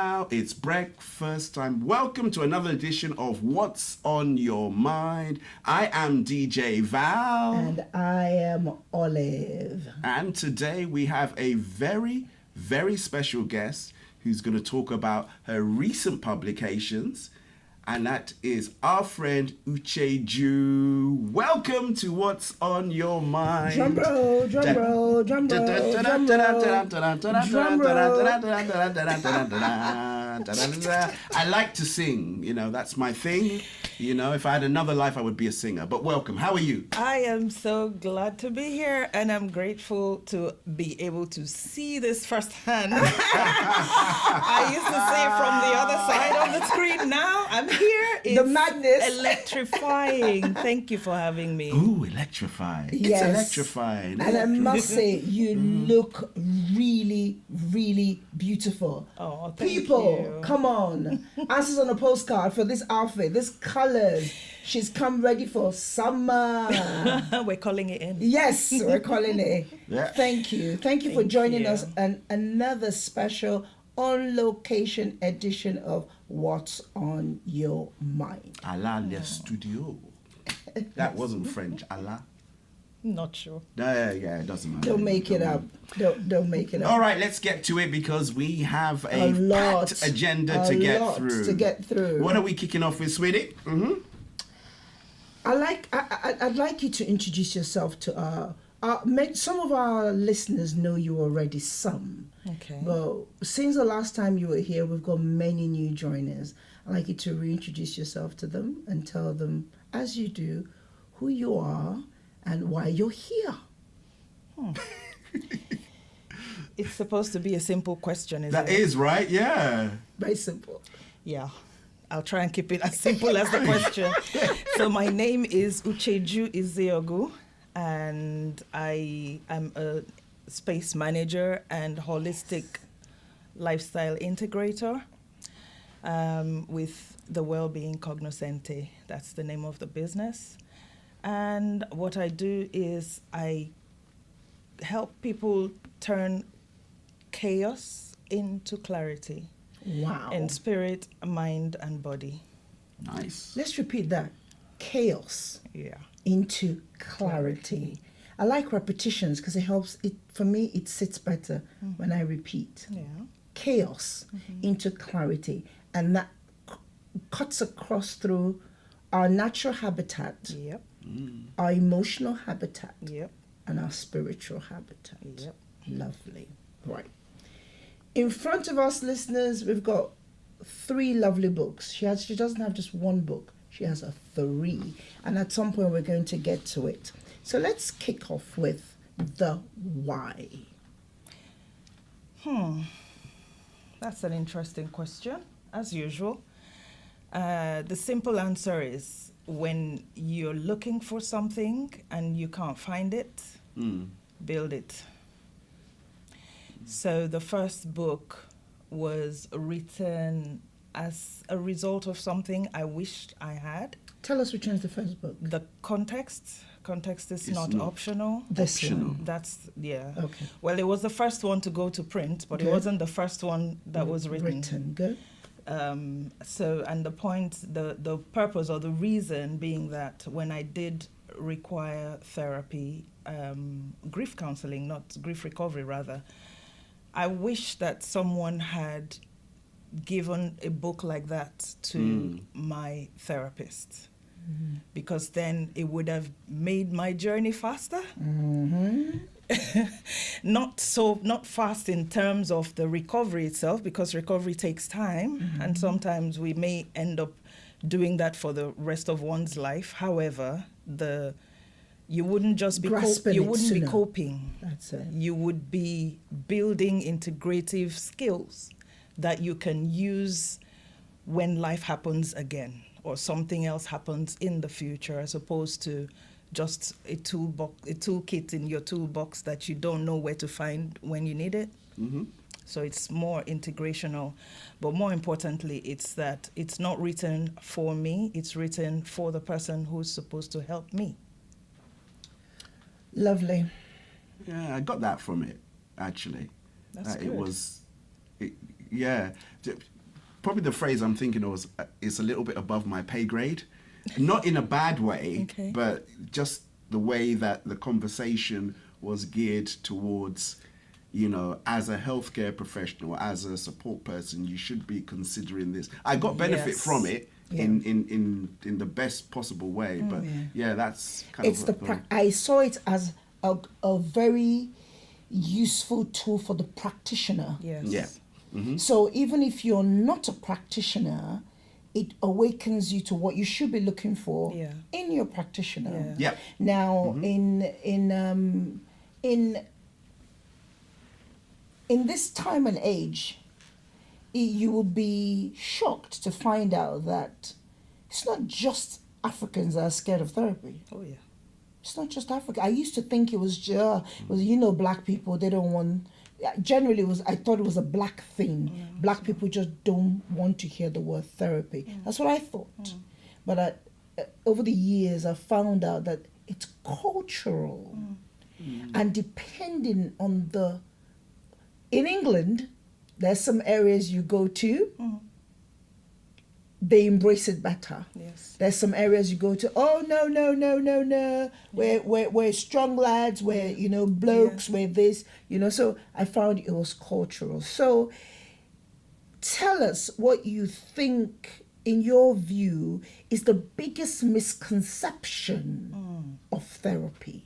now. It's breakfast time. Welcome to another edition of What's on Your Mind. I am DJ Val. And I am Olive. And today we have a very, very special guest who's going to talk about her recent publications. And that is our friend Ucheju. Welcome to What's on Your Mind. Drum roll, drum roll, drum roll, drum roll. I like to sing, that's my thing. If I had another life, I would be a singer. But welcome. How are you? I am so glad to be here, and I'm grateful to be able to see this firsthand. I used to say from the other side of the screen. Now I'm here. It's the madness. Electrifying. Thank you for having me. Ooh, electrifying. Yes. It's electrifying. And I must say, you look really, really beautiful. Oh, thank People, you. come on. Answers on a postcard for this outfit, this colors. She's come ready for summer. We're calling it in. Yes, we're calling it. Yeah. Thank you. Thank you for joining us on another special on-location edition of What's on Your Mind. Allah le studio. That wasn't French. Allah. Not sure. Yeah, it doesn't matter. Don't make it up. Don't make it up. All right, let's get to it because we have a packed agenda to get through. What are we kicking off with, sweetie? Mm-hmm. I'd like you to introduce yourself to some of our listeners know you already, some. Okay. But since the last time you were here, we've got many new joiners. I'd like you to reintroduce yourself to them and tell them, as you do, who you are and why you're here. It's supposed to be a simple question, isn't it? That is, right? Yeah. Very simple. Yeah. I'll try and keep it as simple as the question. So my name is Ucheju Izeogu, and I am a space manager and holistic lifestyle integrator with the Wellbeing Cognoscente. That's the name of the business. And what I do is I help people turn chaos into clarity. Wow. In spirit, mind, and body. Nice. Let's repeat that. Chaos into clarity. I like repetitions because it helps. For me, it sits better when I repeat. Yeah. Chaos into clarity. And that cuts across through our natural habitat, Yep. our emotional habitat, Yep. and our spiritual habitat. Yep. Lovely. Right. In front of us, listeners, we've got 3 lovely books. She doesn't have just one book. She has 3. And at some point, we're going to get to it. So let's kick off with the why. That's an interesting question, as usual. The simple answer is when you're looking for something and you can't find it, build it. So the first book was written as a result of something I wished I had. Tell us which one's the first book. The context is not optional. This one. That's, yeah. Okay. Well, it was the first one to go to print, but it wasn't the first one that was written. Good. So, and the point, the purpose or the reason being that when I did require therapy, grief counseling, not grief recovery rather, I wish that someone had given a book like that to my therapist, because then it would have made my journey faster. Not fast in terms of the recovery itself, because recovery takes time, and sometimes we may end up doing that for the rest of one's life. However, you wouldn't just be be coping. That's it. You would be building integrative skills that you can use when life happens again or something else happens in the future, as opposed to just a toolkit in your toolbox that you don't know where to find when you need it. So it's more integrational. But more importantly, it's that it's not written for me, it's written for the person who's supposed to help me. Lovely. Yeah, I got that from it, actually. That's good. It was, yeah. probably the phrase I'm thinking of is a little bit above my pay grade. Not in a bad way, Okay. but just the way that the conversation was geared towards, you know, as a healthcare professional, as a support person, you should be considering this. I got benefit Yes. from it Yeah. in the best possible way, but yeah, that's kind It's of... I saw it as a very useful tool for the practitioner. Yes. Yeah. So even if you're not a practitioner, it awakens you to what you should be looking for Yeah. in your practitioner. Yeah. Yeah. Now, in this time and age, you will be shocked to find out that it's not just Africans that are scared of therapy. Oh yeah. It's not just Africa. I used to think it was just, black people, they don't want, generally I thought it was a black thing. Black people just don't want to hear the word therapy. That's what I thought. But over the years, I found out that it's cultural. And depending on in England, there's some areas you go to, they embrace it better. Yes. There's some areas you go to, oh, no. We're strong lads, we're, blokes, we're this, so I found it was cultural. So tell us what you think, in your view, is the biggest misconception of therapy.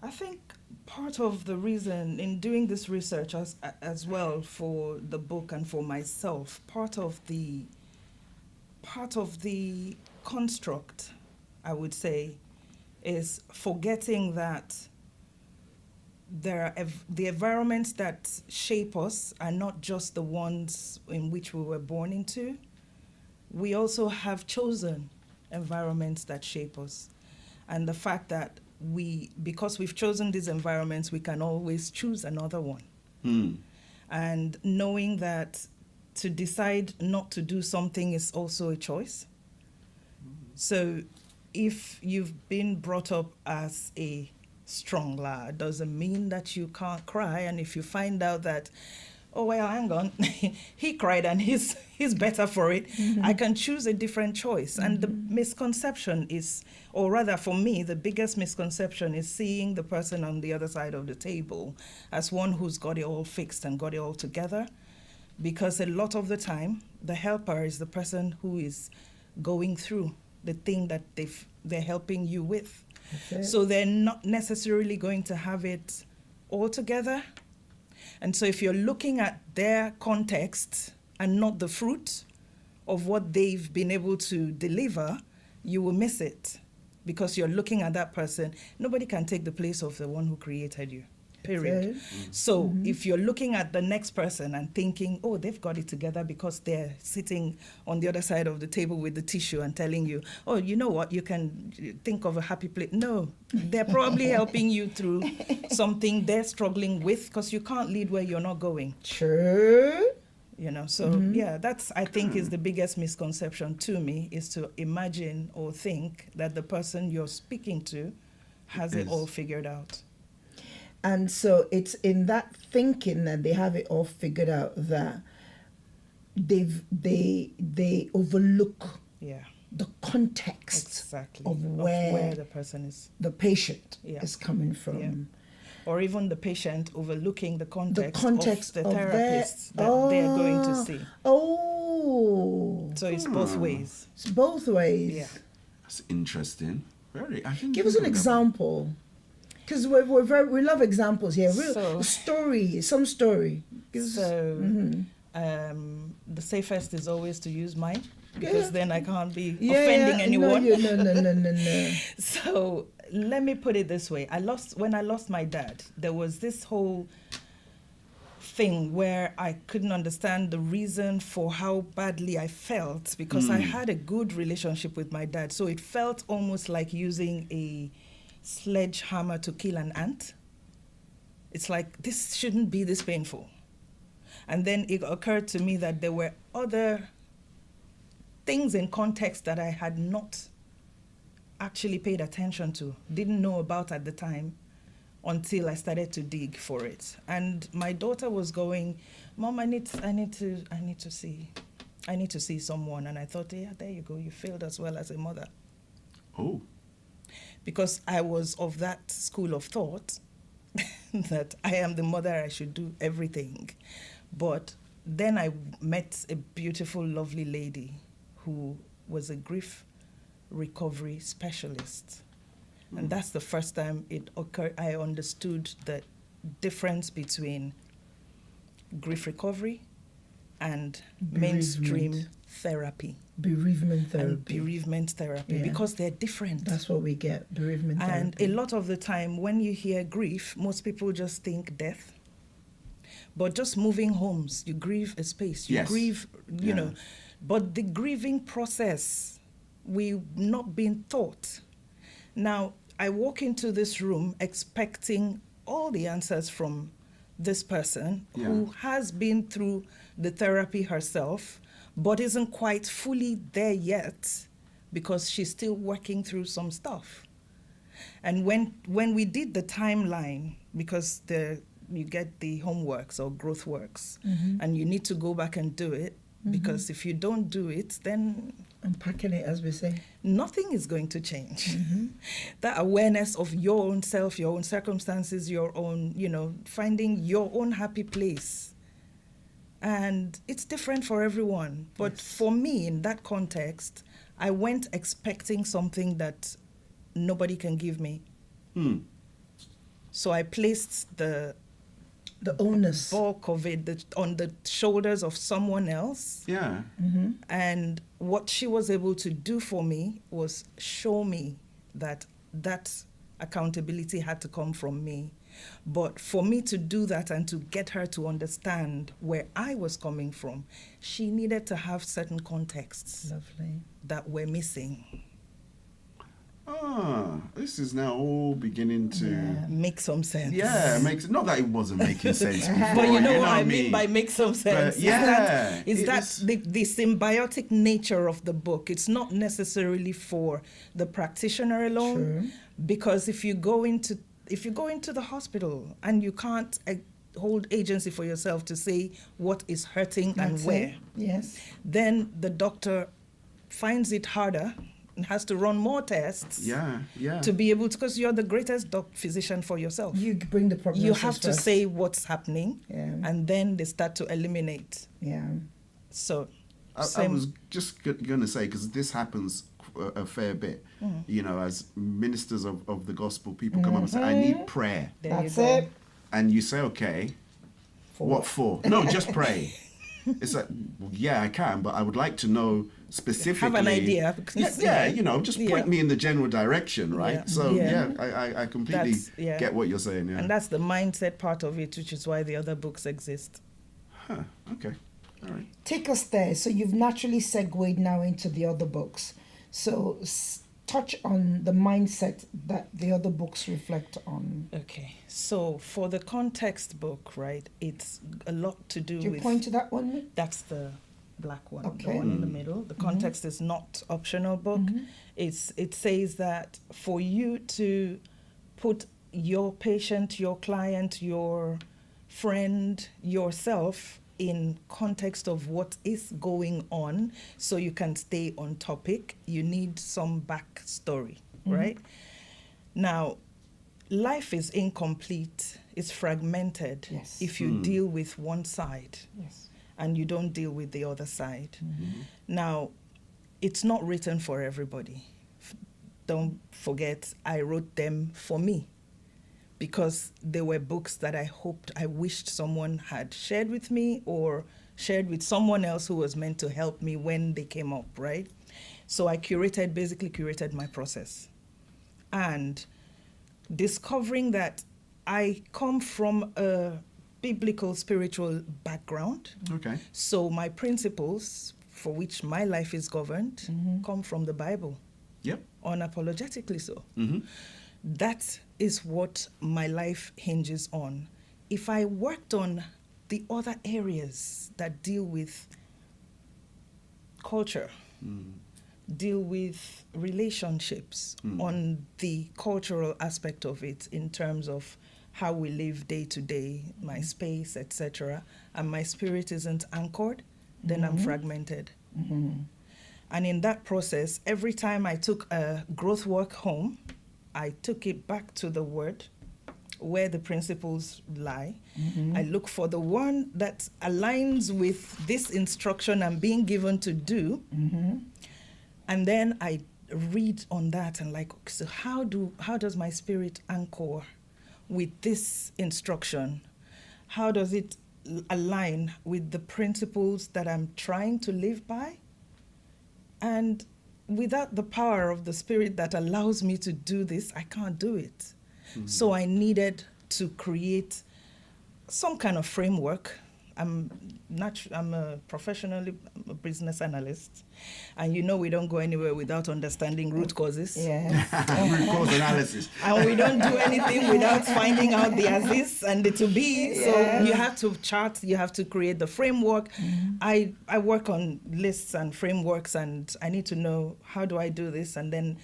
I think part of the reason in doing this research as well for the book and for myself, part of the construct, I would say, is forgetting that the environments that shape us are not just the ones in which we were born into. We also have chosen environments that shape us. And the fact that because we've chosen these environments, we can always choose another one. And knowing that to decide not to do something is also a choice. So if you've been brought up as a strong lad, doesn't mean that you can't cry. And if you find out that, oh, well, hang on, he cried and he's better for it, I can choose a different choice. And the misconception is, or rather for me, the biggest misconception is seeing the person on the other side of the table as one who's got it all fixed and got it all together. Because a lot of the time, the helper is the person who is going through the thing that they're helping you with. Okay. So they're not necessarily going to have it all together. And so if you're looking at their context and not the fruit of what they've been able to deliver, you will miss it because you're looking at that person. Nobody can take the place of the one who created you, period. Okay. So if you're looking at the next person and thinking, oh, they've got it together because they're sitting on the other side of the table with the tissue and telling you, oh, you know what, you can think of a happy place. No, they're probably helping you through something they're struggling with because you can't lead where you're not going. True. So yeah, that's, I think, is the biggest misconception to me, is to imagine or think that the person you're speaking to has it all figured out. And so it's in that thinking that they have it all figured out that they overlook the context of where the person is, the patient Yeah. is coming from. Yeah. Or even the patient overlooking the context of the of therapist that they're going to see. Oh. So it's both ways. It's both ways. Yeah. That's interesting. Very. I didn't Give us think an of that. example. Because we love examples here. So- Some story. So the safest is always to use mine, because then I can't be offending Yeah, anyone. No. So let me put it this way. When I lost my dad, there was this whole thing where I couldn't understand the reason for how badly I felt, because I had a good relationship with my dad. So it felt almost like using a sledgehammer to kill an ant. It's like, this shouldn't be this painful. And then it occurred to me that there were other things in context that I had not actually paid attention to, didn't know about at the time, until I started to dig for it. And my daughter was going, Mom, I need to see someone. And I thought, yeah, there you go. You failed as well as a mother. Oh. Because I was of that school of thought that I am the mother, I should do everything. But then I met a beautiful, lovely lady who was a grief recovery specialist. And that's the first time it occurred. I understood the difference between grief recovery and mainstream therapy. Bereavement therapy. And bereavement therapy, because they're different. That's what we get, bereavement therapy. And a lot of the time, when you hear grief, most people just think death. But just moving homes, you grieve a space, you grieve, you know. But the grieving process, we've not been taught. Now, I walk into this room expecting all the answers from this person who has been through the therapy herself, but isn't quite fully there yet because she's still working through some stuff. And when we did the timeline, because you get the homeworks or growth works, and you need to go back and do it, because if you don't do it, then unpacking it, as we say, nothing is going to change. That awareness of your own self, your own circumstances, your own, finding your own happy place. And it's different for everyone. But for me, in that context, I went expecting something that nobody can give me. So I placed the onus, bulk of it on the shoulders of someone else. Yeah. And what she was able to do for me was show me that accountability had to come from me. But for me to do that and to get her to understand where I was coming from, she needed to have certain contexts that were missing. This is now all beginning to make some sense. Yeah, makes not that it wasn't making sense before. But you know what I mean by make some sense. But yeah, is that the symbiotic nature of the book. It's not necessarily for the practitioner alone, because if you go into the hospital and you can't hold agency for yourself to say what is hurting and where, then the doctor finds it harder and has to run more tests to be able to, because you're the greatest physician for yourself. You bring the prognosis. You have to say what's happening, and then they start to eliminate. So I was just going to say, because this happens a fair bit, as ministers of the gospel, people come up and say, I need prayer. That's it. And you say, okay, what for? No, just pray. It's like, well, yeah, I can, but I would like to know specifically. Have an idea. Just point me in the general direction, right? So, I completely get what you're saying. Yeah. And that's the mindset part of it, which is why the other books exist. Okay. All right. Take us there. So you've naturally segued now into the other books. So touch on the mindset that the other books reflect on. Okay. So for the context book, right, it's a lot to do with... Do you point to that one? That's the black one, okay. The one in the middle. The context is not optional book. It says that for you to put your patient, your client, your friend, yourself in context of what is going on so you can stay on topic, you need some backstory, right? Now, life is incomplete, it's fragmented if you deal with one side and you don't deal with the other side. Now, it's not written for everybody. Don't forget, I wrote them for me, because they were books that I wished someone had shared with me or shared with someone else who was meant to help me when they came up, right? So I basically curated my process. And discovering that I come from a biblical spiritual background. Okay. So my principles for which my life is governed come from the Bible. Yep. Unapologetically so. That is what my life hinges on. If I worked on the other areas that deal with culture, deal with relationships on the cultural aspect of it in terms of how we live day to day, my space, etc., and my spirit isn't anchored, then I'm fragmented. And in that process, every time I took a growth work home, I took it back to the Word, where the principles lie. I look for the one that aligns with this instruction I'm being given to do. And then I read on that and like, so how does my spirit anchor with this instruction? How does it align with the principles that I'm trying to live by? And without the power of the Spirit that allows me to do this, I can't do it. So I needed to create some kind of framework. I'm a professionally a business analyst, and we don't go anywhere without understanding root causes. Yes. Root cause analysis. And we don't do anything without finding out the as-is and the to-be. So you have to chart, you have to create the framework. I work on lists and frameworks, and I need to know, how do I do this? And then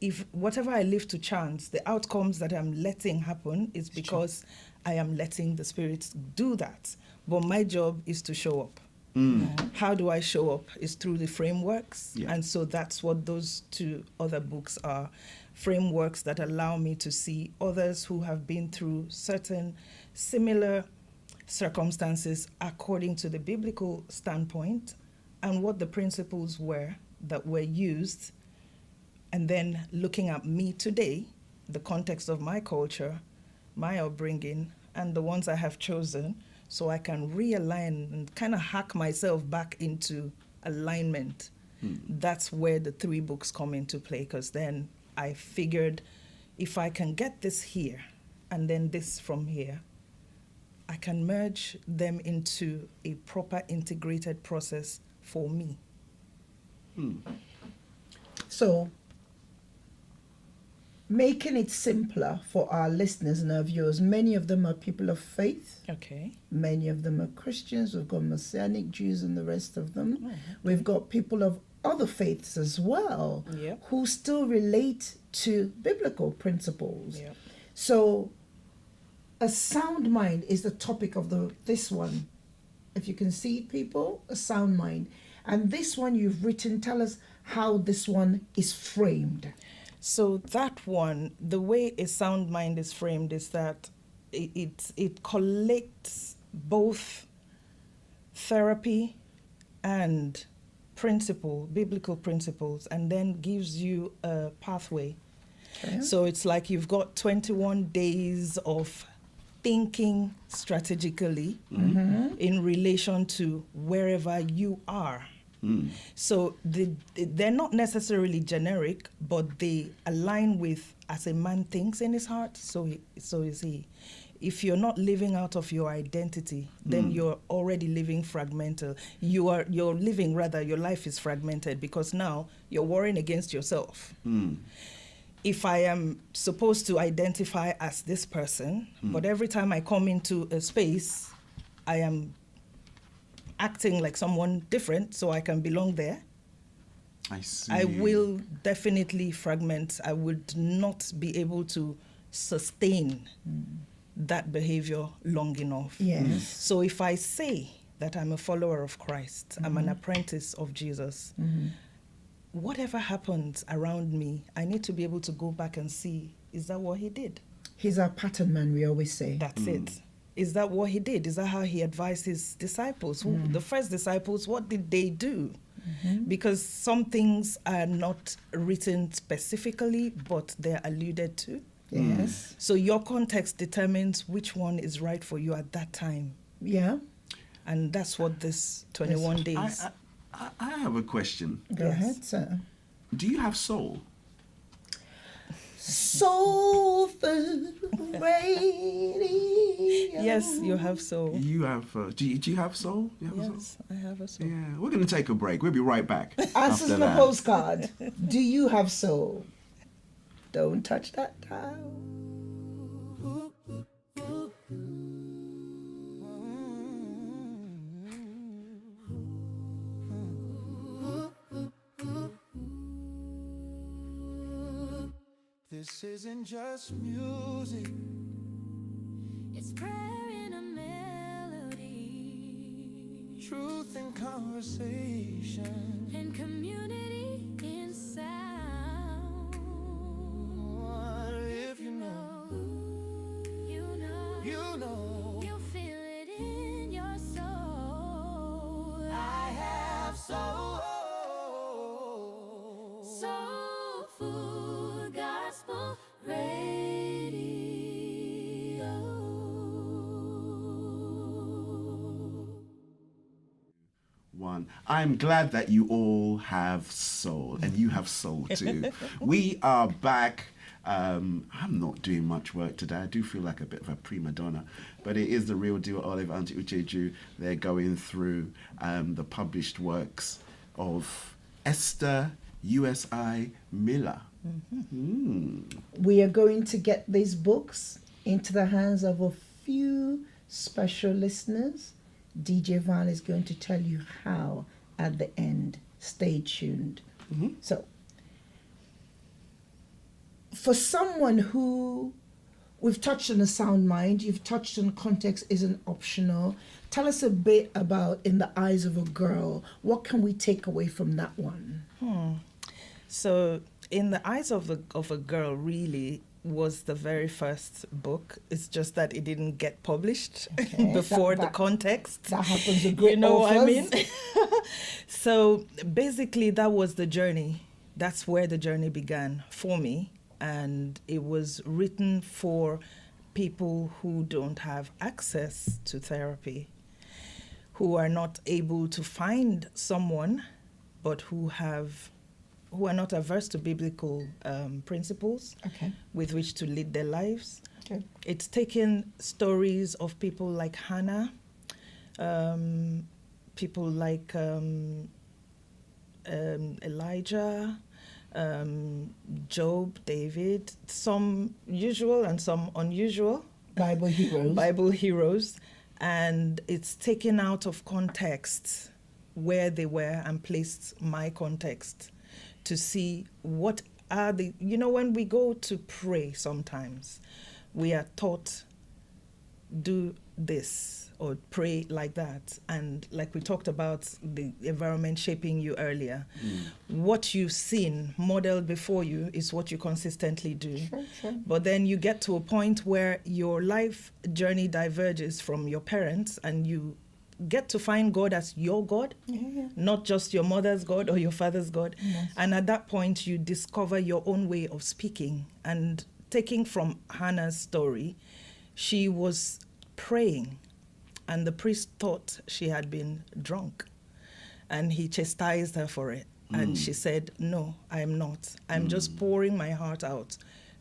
if whatever I leave to chance, the outcomes that I'm letting happen is because I am letting the Spirit do that. But my job is to show up. How do I show up? Is through the frameworks. Yeah. And so that's what those two other books are. Frameworks that allow me to see others who have been through certain similar circumstances according to the biblical standpoint, and what the principles were that were used, and then looking at me today, the context of my culture, my upbringing, and the ones I have chosen, so I can realign and kind of hack myself back into alignment. That's where the 3 books come into play, because then I figured if I can get this here and then this from here, I can merge them into a proper integrated process for me. So, making it simpler for our listeners and our viewers, many of them are people of faith. Okay. Many of them are Christians. We've got Messianic Jews and the rest of them. Oh, okay. We've got people of other faiths as well, Yep. who still relate to biblical principles. Yep. So, a sound mind is the topic of this one. If you can see it, people, a sound mind. And this one you've written, tell us how this one is framed. So that one, the way a sound mind is framed is that it collects both therapy and biblical principles, and then gives you a pathway. Okay. So it's like you've got 21 days of thinking strategically in relation to wherever you are. So they're not necessarily generic, but they align with, as a man thinks in his heart, so is he. If you're not living out of your identity, then you're already living fragmental. Your life is fragmented, because now you're warring against yourself. If I am supposed to identify as this person, but every time I come into a space, I am acting like someone different so I can belong there, I see. I will definitely fragment. I would not be able to sustain that behavior long enough. Yes. So if I say that I'm a follower of Christ, I'm an apprentice of Jesus, whatever happens around me, I need to be able to go back and see, is that what he did? He's our pattern man, we always say. That's it. Is that what he did? Is that how he advised his disciples? The first disciples, what did they do? Because some things are not written specifically, but they're alluded to. Yes. So your context determines which one is right for you at that time. Yeah. And that's what this 21 days... I have a question. Go ahead, sir. Do you have soul? Soul food radio. Yes, you have soul. You have. Do you have soul? You have a soul? Yes, I have a soul. Yeah, we're going to take a break. We'll be right back. Answers after in the that. postcard. Do you have soul? Don't touch that dial. This isn't just music, conversation and community in sound. If you know, you know, you know, you feel it in your soul. I have soul food gospel radio. One. I'm glad that you all have soul, and you have soul too. We are back. I'm not doing much work today. I do feel like a bit of a prima donna, but it is the real deal. Olive and Ucheju. They're going through the published works of Esther USI-Miller. We are going to get these books into the hands of a few special listeners. DJ Val is going to tell you how at the end. Stay tuned. So, for someone who, we've touched on a sound mind, you've touched on context isn't optional. Tell us a bit about In the Eyes of a Girl. What can we take away from that one? So, In the Eyes of a Girl really was the very first book. It's just that it didn't get published before the context. That happens with great You know what I mean? authors. So basically that was the journey. That's where the journey began for me. And it was written for people who don't have access to therapy, who are not able to find someone, but who are not averse to biblical principles with which to lead their lives. Okay. It's taken stories of people like Hannah, people like Elijah, Job, David, some usual and some unusual. Bible heroes. And it's taken out of context where they were and placed my context to see what are the, when we go to pray sometimes, we are taught, do this or pray like that. And like we talked about the environment shaping you earlier, what you've seen modeled before you is what you consistently do. Sure. But then you get to a point where your life journey diverges from your parents and you get to find God as your God, not just your mother's God or your father's God. Yes. And at that point, you discover your own way of speaking. And taking from Hannah's story, she was praying, and the priest thought she had been drunk, and he chastised her for it. And she said, no, I am not. I'm just pouring my heart out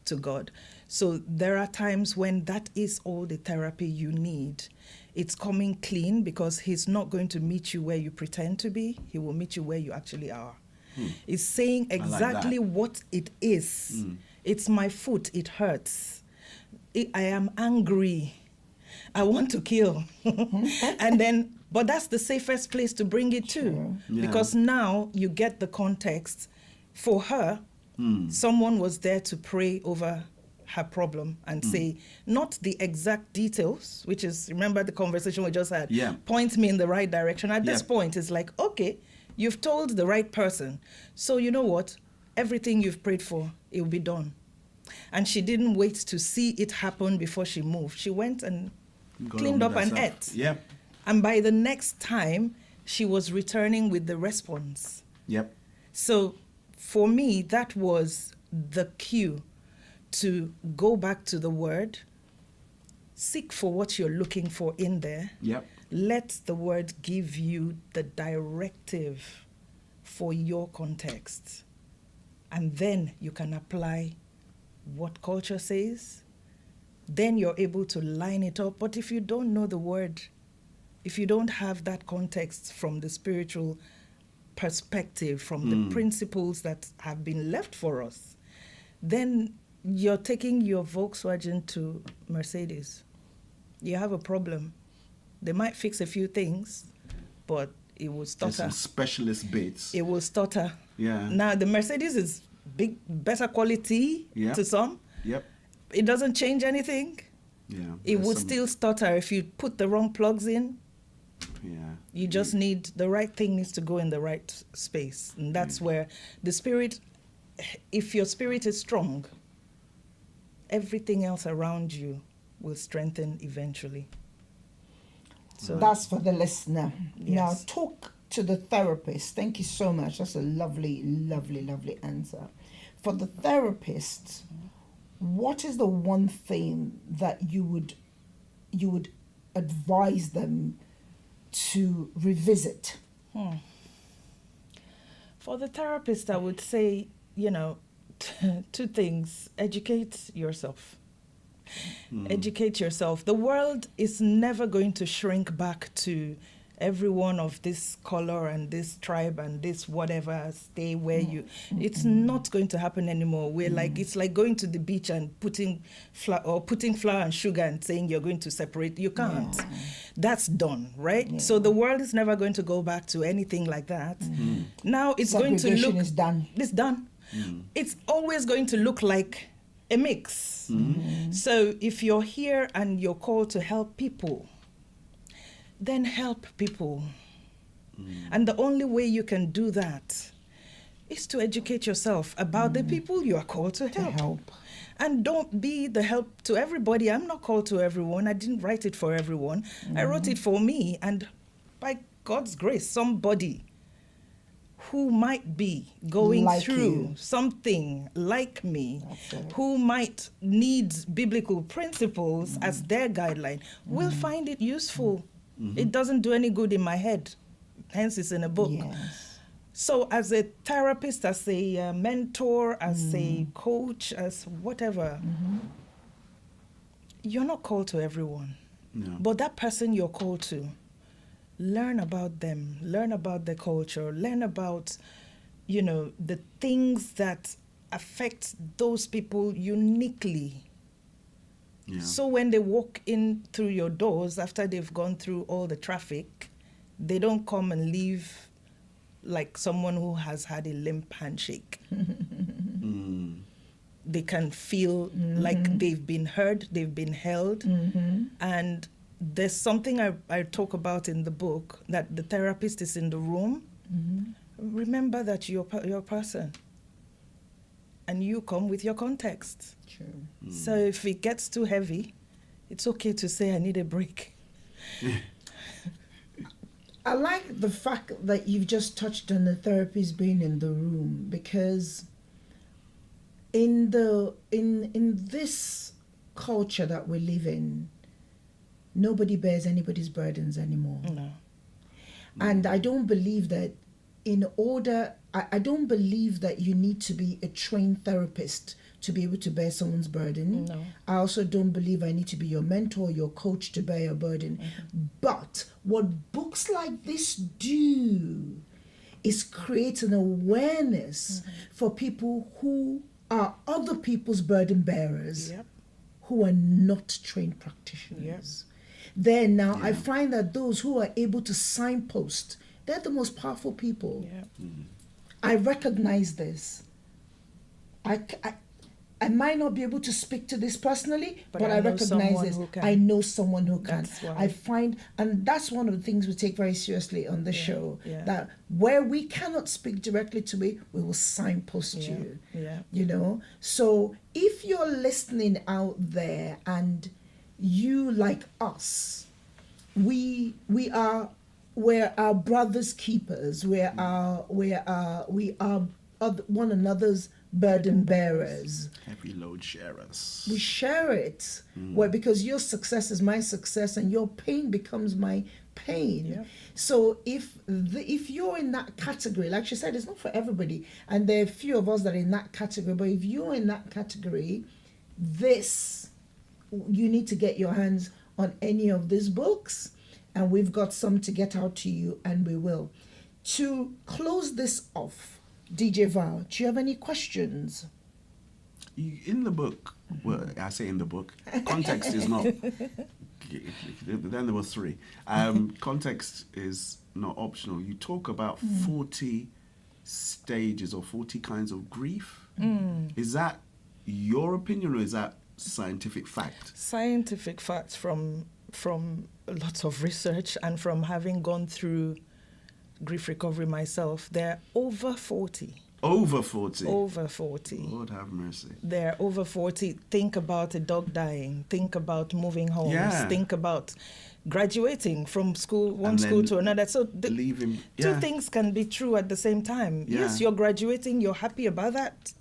to God. So there are times when that is all the therapy you need. It's coming clean because he's not going to meet you where you pretend to be. He will meet you where you actually are. It's saying exactly what it is. It's my foot, it hurts. I am angry. I want to kill. And then, but that's the safest place to bring it to. Because now you get the context. For her, someone was there to pray over her problem and say, not the exact details, which is, remember the conversation we just had, point me in the right direction. At this point, it's like, okay, you've told the right person. So you know what? Everything you've prayed for, it will be done. And she didn't wait to see it happen before she moved. She went and cleaned up and ate. Yep. And by the next time, she was returning with the response. Yep. So for me, that was the cue to go back to the word, seek for what you're looking for in there. Yep. Let the word give you the directive for your context. And then you can apply what culture says. Then you're able to line it up. But if you don't know the word, if you don't have that context from the spiritual perspective, from the principles that have been left for us, then you're taking your Volkswagen to Mercedes. You have a problem. They might fix a few things, but it will stutter. Just some specialist bits. It will stutter. Yeah. Now, the Mercedes is better quality to some. Yep. It doesn't change anything. Yeah. It would still stutter if you put the wrong plugs in. Yeah. You just need, the right thing needs to go in the right space. And that's where the spirit, if your spirit is strong, everything else around you will strengthen eventually. So That's for the listener. Yes. Now talk to the therapist. Thank you so much. That's a lovely, lovely, lovely answer. For the therapist, what is the one thing that you would advise them to revisit? For the therapist, I would say, two things. Educate yourself. Educate yourself. The world is never going to shrink back to everyone of this color and this tribe and this whatever, stay where you. It's not going to happen anymore. We're like, it's like going to the beach and putting flour and sugar and saying you're going to separate. You can't. Yeah. That's done, right? Yeah. So the world is never going to go back to anything like that. Now it's going to Segregation look. is done. It's done. It's always going to look like a mix. So if you're here and you're called to help people, then help people. And the only way you can do that is to educate yourself about the people you are called to help. And don't be the help to everybody. I'm not called to everyone. I didn't write it for everyone. I wrote it for me. And by God's grace, somebody who might be going Like through you. something like me, That's it. who might need biblical principles as their guideline, will find it useful. It doesn't do any good in my head, hence it's in a book. Yes. So as a therapist, as a mentor, as a coach, as whatever, you're not called to everyone. No. But that person you're called to, learn about them, learn about their culture, learn about, the things that affect those people uniquely. Yeah. So when they walk in through your doors after they've gone through all the traffic, they don't come and leave like someone who has had a limp handshake. They can feel like they've been heard, they've been held. And there's something I talk about in the book, that the therapist is in the room. Remember that you're a person. And you come with your context. True. So if it gets too heavy, it's okay to say, I need a break. I like the fact that you've just touched on the therapist being in the room, because in this culture that we live in, nobody bears anybody's burdens anymore. No. And I don't believe that I don't believe that you need to be a trained therapist to be able to bear someone's burden. No. I also don't believe I need to be your mentor, your coach to bear your burden. But what books like this do is create an awareness for people who are other people's burden bearers, Yep. who are not trained practitioners. Then now I find that those who are able to signpost, they're the most powerful people. Yep. I recognize this. I might not be able to speak to this personally, but I know recognize someone this. who can. I know someone who can. That's why. I find, and that's one of the things we take very seriously on the show, yeah. that where we cannot speak directly to it, we will signpost you. Yeah. So if you're listening out there and you, like us, we're our brother's keepers. We are one another's burden bearers. Heavy load sharers. We share it. Well, because your success is my success and your pain becomes my pain. Yeah. So if you're in that category, like she said, it's not for everybody, and there are a few of us that are in that category, but if you're in that category, you need to get your hands on any of these books, and we've got some to get out to you, and we will. To close this off, DJ Val, do you have any questions? In the book, well, I say in the book, context is not. Then there were 3. Context is not optional. You talk about 40 stages or 40 kinds of grief. Is that your opinion or is that scientific fact? Scientific facts from from lots of research and from having gone through grief recovery myself, they're over 40. Over 40? Over 40. Lord have mercy. They're over 40. Think about a dog dying. Think about moving homes. Yeah. Think about graduating from school, one And school then to another. So leaving. two Yeah. things can be true at the same time. Yeah. Yes, you're graduating, you're happy about that,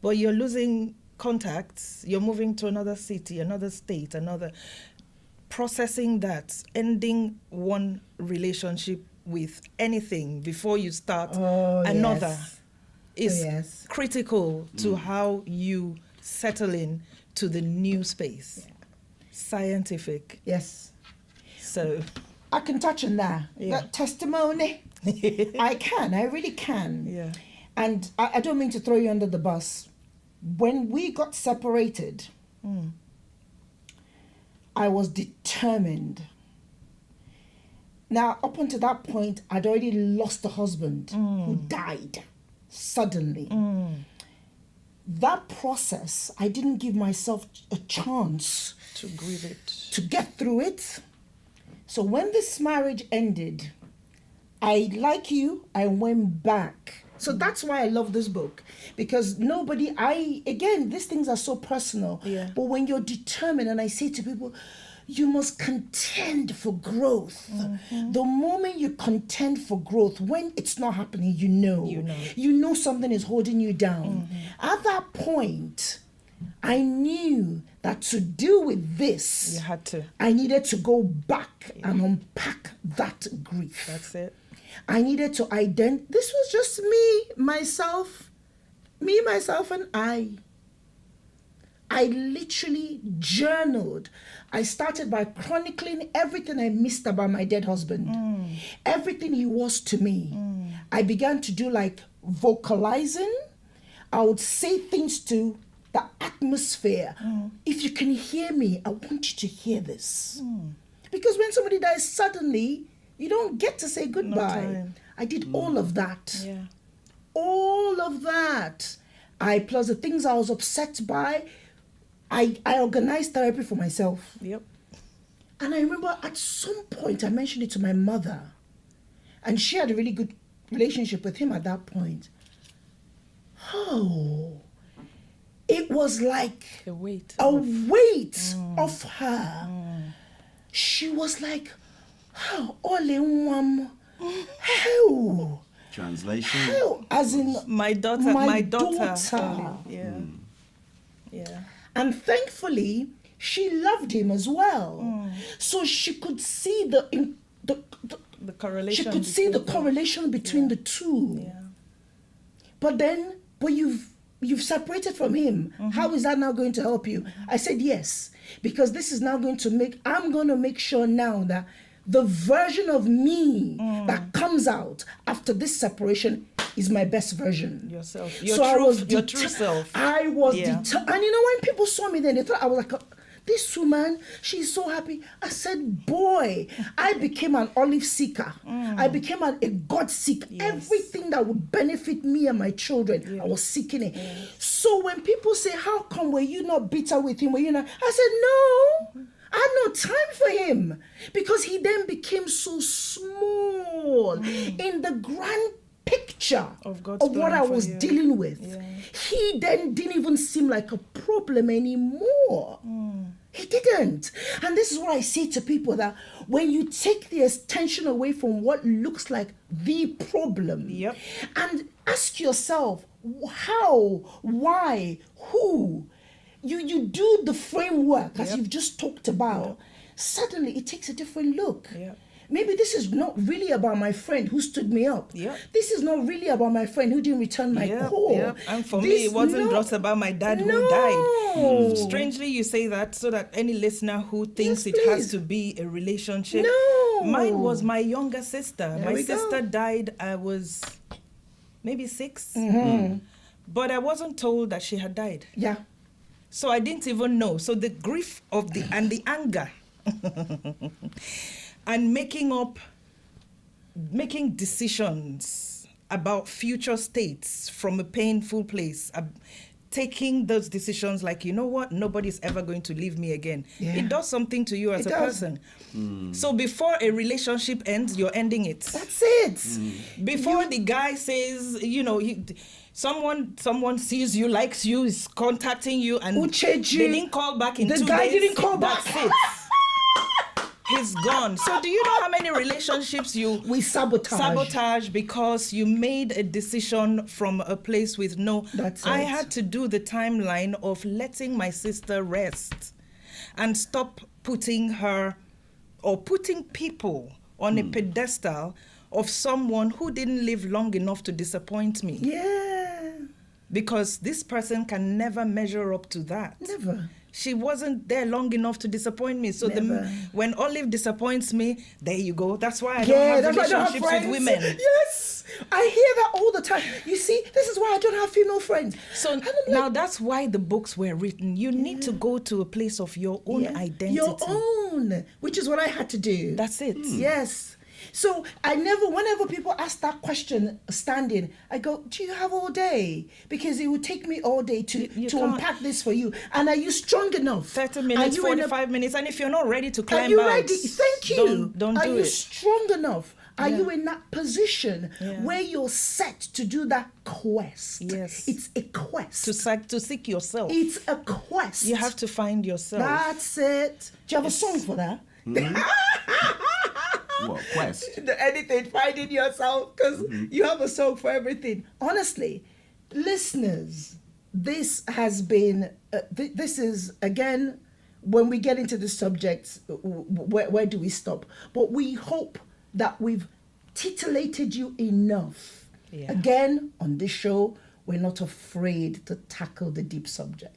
but you're losing contacts, you're moving to another city, another state, another, processing that, ending one relationship with anything before you start another is critical to how you settle in to the new space. Yeah. Scientific. Yes. So I can touch on that. Yeah. That testimony. I really can. Yeah. And I don't mean to throw you under the bus. When we got separated, I was determined. Now, up until that point, I'd already lost a husband who died suddenly. That process, I didn't give myself a chance to grieve it, to get through it. So when this marriage ended, I went back. So that's why I love this book, because these things are so personal. Yeah. But when you're determined, and I say to people, you must contend for growth. The moment you contend for growth, when it's not happening, you know something is holding you down. At that point, I knew that to deal with this, I needed to go back and unpack that grief. That's it. I needed to this was just me, myself, and I. I literally journaled. I started by chronicling everything I missed about my dead husband, everything he was to me. I began to do like vocalizing. I would say things to the atmosphere. If you can hear me, I want you to hear this. Because when somebody dies suddenly, you don't get to say goodbye. I did all of that. Yeah. All of that. Plus the things I was upset by, I organized therapy for myself. Yep. And I remember at some point I mentioned it to my mother, and she had a really good relationship with him at that point. Oh, it was like a weight off her. She was like, oh, ole how? Translation. How? As in my daughter. Yeah. Yeah. And thankfully, she loved him as well. So she could see the correlation. She could see the correlation between the two. Yeah. But you've separated from him. How is that now going to help you? I said yes, because this is now I'm going to make sure now that the version of me that comes out after this separation is my best version. Yourself. Your true self. I was determined. And when people saw me then, they thought I was like, this woman, she's so happy. I said, boy, I became an olive seeker. I became a God seeker. Yes. Everything that would benefit me and my children, I was seeking it. Yes. So when people say, how come were you not bitter with him? I said, no. I had no time for him, because he then became so small in the grand picture of what I was dealing with. Yeah. He then didn't even seem like a problem anymore. He didn't. And this is what I say to people, that when you take the attention away from what looks like the problem, and ask yourself how, why, who, you do the framework as you've just talked about, suddenly it takes a different look. Maybe this is not really about my friend who stood me up. This is not really about my friend who didn't return my call. And for me, it wasn't just about my dad who died. Strangely, you say that so that any listener who thinks it has to be a relationship. Mine was my younger sister. My sister died, I was maybe 6. But I wasn't told that she had died. So I didn't even know. So the grief and the anger and making decisions about future states from a painful place taking those decisions like, you know what, nobody's ever going to leave me again. Yeah. It does something to you as It a does. person. So before a relationship ends, you're ending it. That's it. Before the guy says, you know, someone sees you, likes you, is contacting you, and Ucheju, they didn't call back in the 2 days. guy didn't call That's back. it. He's gone. So do you know how many relationships We sabotage because you made a decision from a place with no... That's I it. had to do the timeline of letting my sister rest and stop putting her or putting people on a pedestal of someone who didn't live long enough to disappoint me. Yeah. Because this person can never measure up to that. Never. She wasn't there long enough to disappoint me. So Never. when Olive disappoints me, there you go. That's why I Yeah, don't have that's why I don't have relationships with friends. women. Yes, I hear that all the time. You see, this is why I don't have female friends. So And I'm like, now that's why the books were written. You need to go to a place of your own yeah, identity. your own, which is what I had to do. That's it. Yes. So whenever people ask that question standing, I go, do you have all day? Because it would take me all day to You to can't. unpack this for you. And are you strong enough? 30 Are minutes, you in a- 45 minutes. And if you're not ready to Are climb you out, ready? Thank you. Don't Are do you it. strong enough? Are Yeah. you in that position Yeah. where you're set to do that quest? Yes. It's a quest. To seek yourself. It's a quest. You have to find yourself. That's it. Do you have a song for that? What quest? Anything, finding yourself, because you have a song for everything. Honestly, listeners, this has been, this is, again, when we get into the subjects, where do we stop? But we hope that we've titillated you enough. Yeah. Again, on this show, we're not afraid to tackle the deep subjects.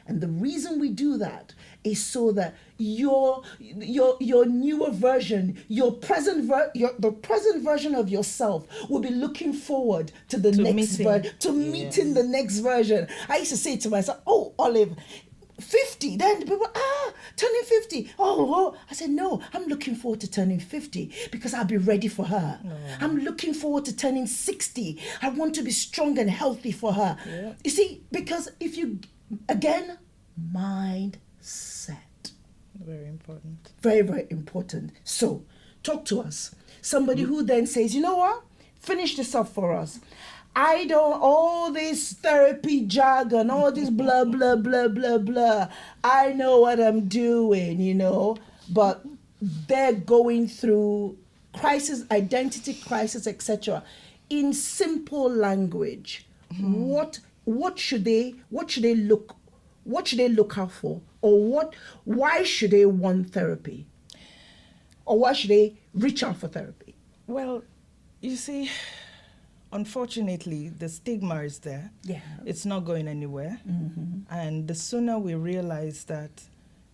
And the reason we do that is so that your newer version, the present version of yourself will be looking forward to the next meeting. version, meeting the next version. I used to say to myself, oh, Olive, 50. Then people, turning 50. Oh, I said, no, I'm looking forward to turning 50 because I'll be ready for her. I'm looking forward to turning 60. I want to be strong and healthy for her. Yeah. You see, because if you, again, mindset. Very important. Very, very important. So, talk to us. Somebody who then says, you know what? Finish this up for us. I don't, all this therapy jargon, all this blah, blah, blah, blah, blah. I know what I'm doing, you know, but they're going through crisis, identity crisis, etc. In simple language, what should they look out for? Or why should they want therapy? Or why should they reach out for therapy? Well, you see, unfortunately, the stigma is there. Yeah. It's not going anywhere. And the sooner we realize that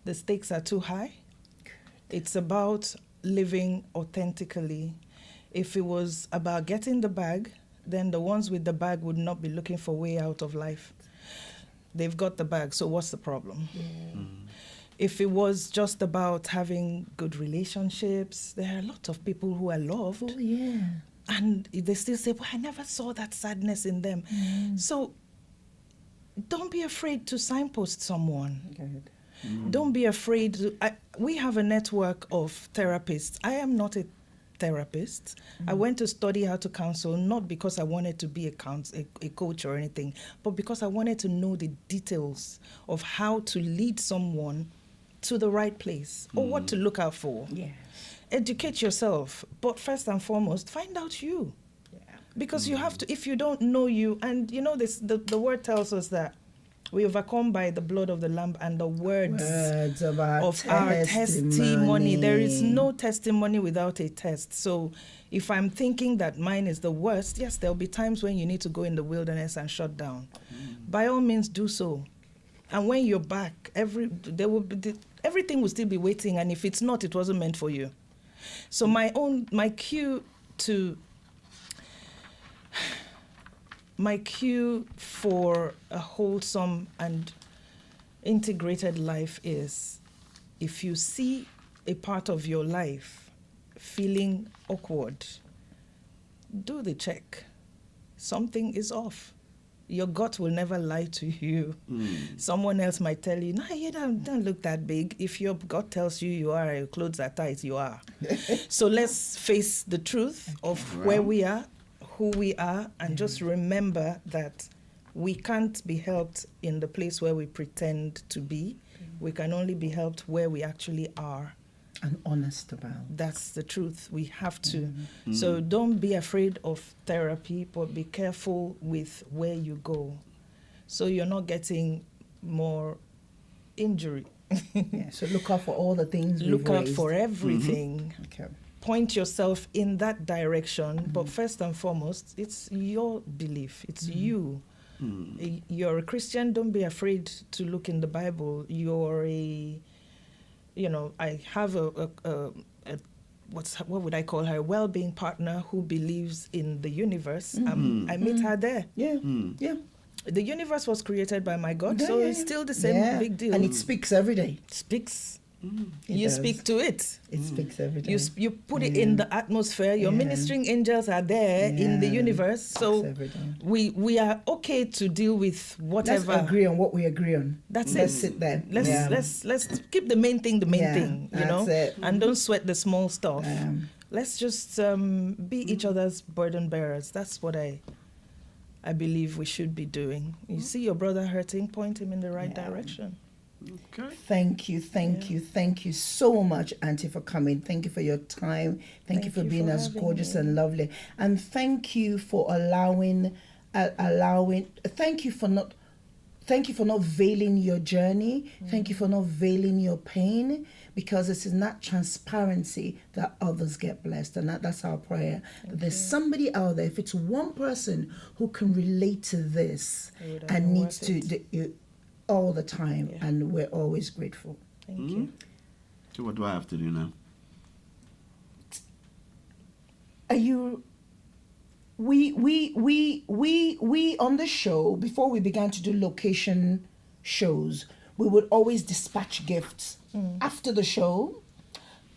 the stakes are too high, it's about living authentically. If it was about getting the bag, then the ones with the bag would not be looking for way out of life. They've got the bag, so what's the problem? If it was just about having good relationships, there are a lot of people who are loved. Oh, yeah. And they still say, well, I never saw that sadness in them. So don't be afraid to signpost someone. Good. Don't be afraid. We have a network of therapists. I am not a therapist. I went to study how to counsel, not because I wanted to be a coach or anything, but because I wanted to know the details of how to lead someone to the right place or what to look out for. Yeah. Educate yourself, but first and foremost, find out you. Because you have to, if you don't know you, and you know this, the word tells us that we overcome by the blood of the Lamb and the words of our testimony. There is no testimony without a test. So if I'm thinking that mine is the worst, yes, there'll be times when you need to go in the wilderness and shut down. By all means, do so. And when you're back, everything will still be waiting. And if it's not, it wasn't meant for you. So my cue for a wholesome and integrated life is, if you see a part of your life feeling awkward, do the check. Something is off. Your gut will never lie to you. Someone else might tell you, no, you don't look that big. If your gut tells you you are, your clothes are tight, you are. So let's face the truth of where we are, who we are, and just remember that we can't be helped in the place where we pretend to be. We can only be helped where we actually are. And honest about. That's the truth. We have to. So don't be afraid of therapy, but be careful with where you go. So you're not getting more injury. Yeah, so look out for all the things Look out for everything. Okay. Point yourself in that direction. But first and foremost, it's your belief. It's you. You're a Christian. Don't be afraid to look in the Bible. You're a... I have what would I call her? A well-being partner who believes in the universe. I meet her there. Yeah. The universe was created by my God, so it's still the same big deal. And it speaks every day. Speaks. It You does. speak to it. It speaks every day. You put it in the atmosphere. Your ministering angels are there in the universe. So every day. we are okay to deal with whatever. Let's agree on what we agree on. Let's sit there. Let's keep the main thing the main thing, that's it. and don't sweat the small stuff. Let's just be each other's burden bearers. That's what I believe we should be doing. You see your brother hurting, point him in the right direction. Okay. Thank you so much, Auntie, for coming. Thank you for your time. Thank you for being as gorgeous and lovely. And thank you for allowing. Thank you for not veiling your journey. Thank you for not veiling your pain, because it's in that transparency that others get blessed. And that's our prayer. That there's somebody out there, if it's one person who can relate to this and needs to all the time, and we're always grateful. Thank you. So what do I have to do now? Are you? We on the show, before we began to do location shows, we would always dispatch gifts after the show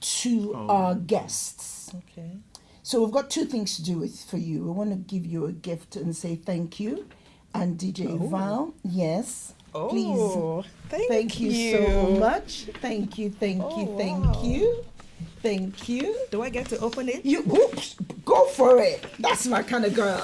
to our guests. Okay. So we've got two things to do for you. We want to give you a gift and say thank you. And DJ Val, yes. Oh, please. Thank you so much. Thank you. Thank you. Do I get to open it? Oops, go for it. That's my kind of girl.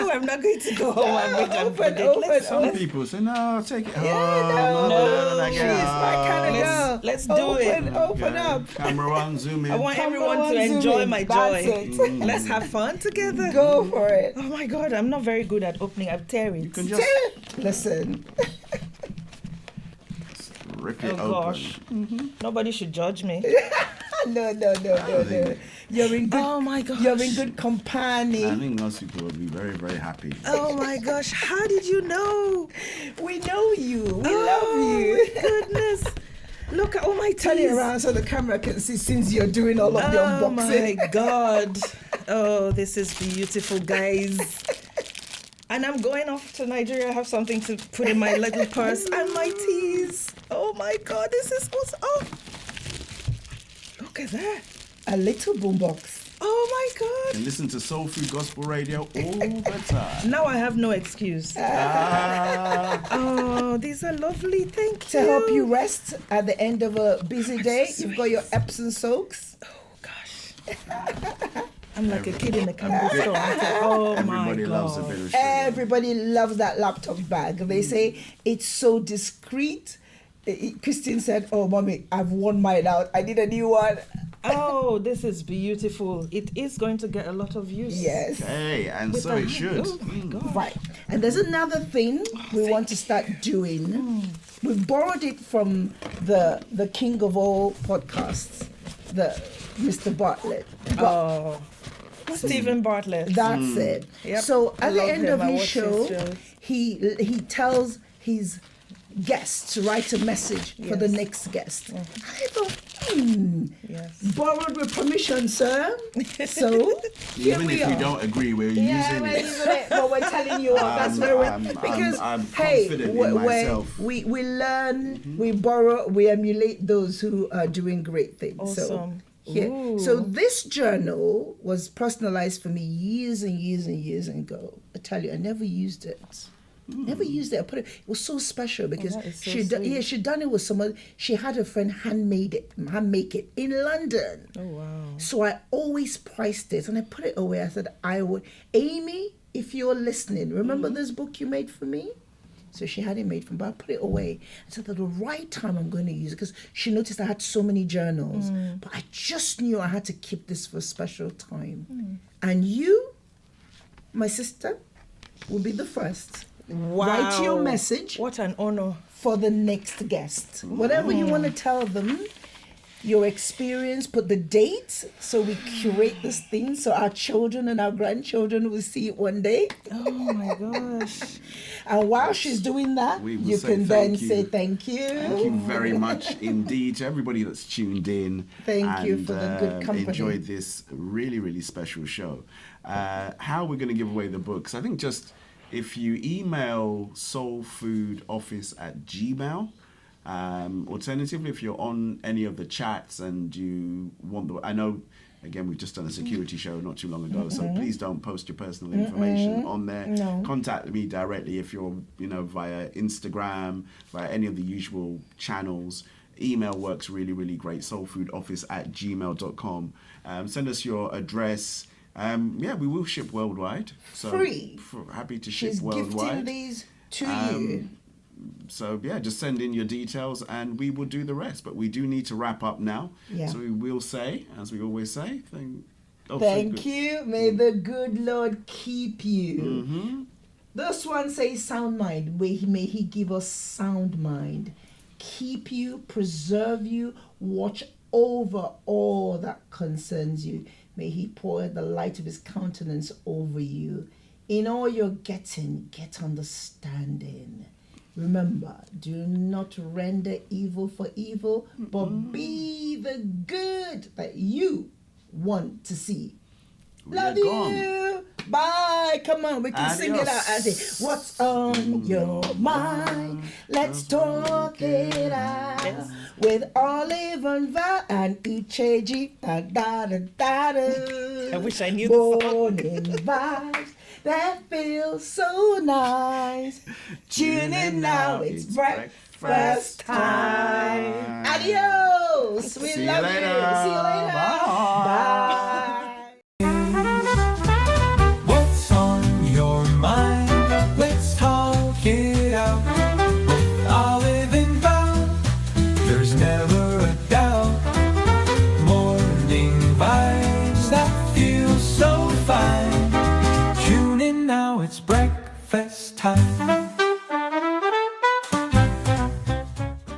I'm not going to go home and make open. Some people say, no, take it home. No, she's my kind of girl. Let's do it. Open up. Camera on, zoom in. I want everyone to enjoy my joy. Let's have fun together. Go for it. Oh my God, I'm not very good at opening. I'm tearing. You can just listen. rip it open. Gosh. Nobody should judge me. No. You're in good. Oh my gosh. You're in good company. I think most people will be very, very happy. Oh my gosh, how did you know? We know you. We love you. My goodness. Look at all my teeth. Turn it around so the camera can see, since you're doing all of the unboxing. Oh my God. Oh, this is beautiful, guys. And I'm going off to Nigeria. I have something to put in my little purse and my teas. Oh my God, this is awesome. Oh, look at that. A little boombox. Oh my God. And listen to Soul Food Gospel Radio all the time. Now I have no excuse. Oh, these are lovely. Thank you. To help you rest at the end of a busy day, you've got your Epsom soaks. Oh gosh. I'm like a kid in a candy store. Oh my God. Everybody loves a bit of sugar. Everybody loves that laptop bag. They say it's so discreet. Christine said, oh, Mommy, I've worn mine out. I need a new one. Oh, this is beautiful. It is going to get a lot of use. Yes. Okay, and With so the it hand. should. Oh my God. Right. And there's another thing we want to start doing. We've borrowed it from the king of all podcasts, the Mr. Bartlett. Oh, Stephen Bartlett. That's it. Yep. So I at the love end him. of I his watch show, his shows. he tells his guests to write a message for the next guest. I thought, Yes. borrowed with permission, sir. So here Even we if are. we don't agree, we're Yeah, using we're it. using it, but we're telling you what. That's where we're because I'm hey, confident in myself. we learn, we borrow, we emulate those who are doing great things. So Awesome. Here. Ooh. So this journal was personalized for me years and years and years ago. I tell you, I never used it. Never used it. I put it. It was so special because that is so she'd done it with someone. She had a friend handmake it in London. Oh, wow. So I always priced it and I put it away. I said I would. Amy, if you're listening, remember this book you made for me? So she had it made for me, but I put it away. I said at the right time I'm going to use it because she noticed I had so many journals. But I just knew I had to keep this for a special time. And you, my sister, will be the first. Wow. Write your message What an honor. for the next guest. Whatever you want to tell them, your experience, put the date so we curate this thing so our children and our grandchildren will see it one day. Oh my gosh. And while she's doing that, We will you say can then thank you. say thank you. Thank you very much indeed to everybody that's tuned in. Thank you and, for the good company. Enjoyed this really, really special show. How we're going to give away the books, I think just if you email soulfoodoffice@gmail.com. Alternatively, if you're on any of the chats and you want I know, again, we've just done a security show not too long ago, so please don't post your personal information on there. No. Contact me directly if you're, via Instagram, via any of the usual channels. Email works really, really great. soulfoodoffice@gmail.com. Send us your address. We will ship worldwide. So Free. Happy to ship She's worldwide. gifting these to you. So just send in your details and we will do the rest. But we do need to wrap up now. Yeah. So we will say, as we always say, Thank you. May the good Lord keep you. This one says sound mind. May he give us sound mind. Keep you, preserve you, watch over all that concerns you. May he pour the light of his countenance over you. In all you're getting, get understanding. Remember, do not render evil for evil, but be the good that you want to see. Love you. Bye. Come on, we can sing it out. I say, what's on your mind? Let's talk it out. Yes. With Olive and Val and Ucheju. Da da da da da. I wish I knew the song. Morning vibes that feel so nice. Tune in now, it's breakfast time. Adios. We See you love you. later. See you later. Bye. What's on your mind? Let's talk it out. With Olive and Val, there's never a doubt. Morning vibes that feel so fine. Tune in now, it's breakfast time.